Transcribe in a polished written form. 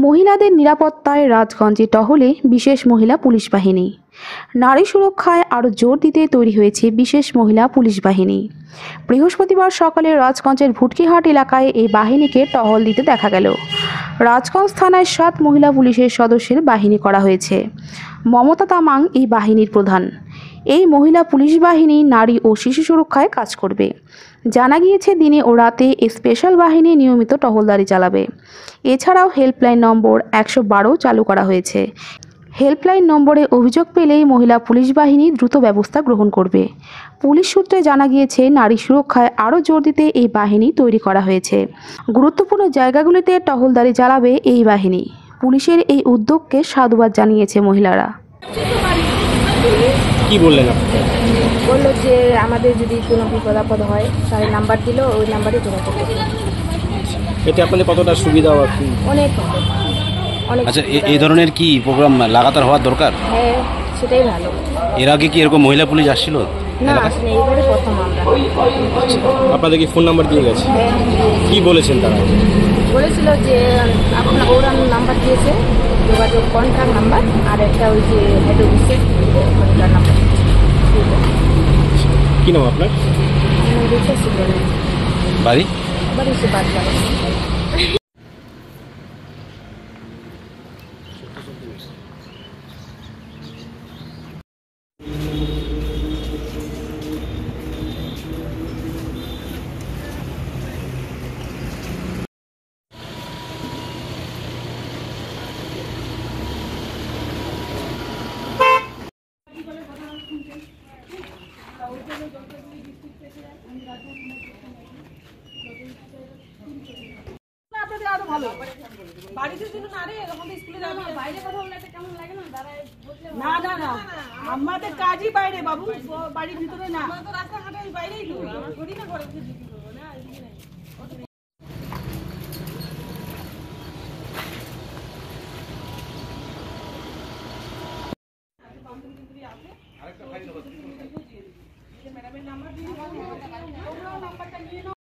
মহিলাদের নিরাপত্তায় রাজগঞ্জে টহলে বিশেষ মহিলা পুলিশ বাহিনী। নারী সুরক্ষায় আরও জোর দিতে তৈরি হয়েছে বিশেষ মহিলা পুলিশ বাহিনী। বৃহস্পতিবার সকালে রাজগঞ্জের ভুটকিহাট এলাকায় এই বাহিনীকে টহল দিতে দেখা গেল। রাজগঞ্জ থানায় 7 মহিলা পুলিশের সদস্যের বাহিনী করা হয়েছে। মমতা তামাং এই বাহিনীর প্রধান। এই মহিলা পুলিশ বাহিনী নারী ও শিশু সুরক্ষায় কাজ করবে। জানা গিয়েছে, দিনে ও রাতে এই স্পেশাল বাহিনী নিয়মিত টহলদারি চালাবে। এছাড়াও হেল্পলাইন নম্বর 112 চালু করা হয়েছে। হেল্পলাইন নম্বরে অভিযোগ পেলেই মহিলা পুলিশ বাহিনী দ্রুত ব্যবস্থা গ্রহণ করবে। পুলিশ সূত্রে জানা গিয়েছে, নারী সুরক্ষায় আরও জোর দিতে এই বাহিনী তৈরি করা হয়েছে। গুরুত্বপূর্ণ জায়গাগুলিতে টহলদারি চালাবে এই বাহিনী। পুলিশের এই উদ্যোগকে সাধুবাদ জানিয়েছে মহিলারা। কি বললেন আপনি? বললো যে আমাদের যদি কোনো বিপদ আপদ হয় তাহলে নাম্বার দিল, ওই নাম্বারে যোগাযোগ করতে। এতে আপনাদের কতটা সুবিধা হবে? অনেক অনেক। আচ্ছা, এই ধরনের কি প্রোগ্রাম লাগাতার হওয়ার দরকার? হ্যাঁ, সেটাই ভালো। এর আগে কি এরকম মহিলা পুলিশ আসছিল? না, আসলে এইবারে প্রথম আমরা। আপনাদের কি ফোন নাম্বার দিয়ে গেছে? হ্যাঁ। কি বলেছেন তারা? বলেছিল যে ওরা নাম্বার দিয়েছে, যোগাযোগ কন্ট্যাক্ট নাম্বার, আর একটা ওই যে হেড অফিসের নাম্বার। কি নাম আপনার? বাড়ি? বাড়ি সে বাদ যাবে। না না না, আমাদের কাজই বাইরে বাবু, বাড়ির ভিতরে না। রাস্তাঘাটের বাইরেই করি না, ঘরে ম্যাডামের নাম্বার দিয়ে নাম্বারটা নিয়ে নাও।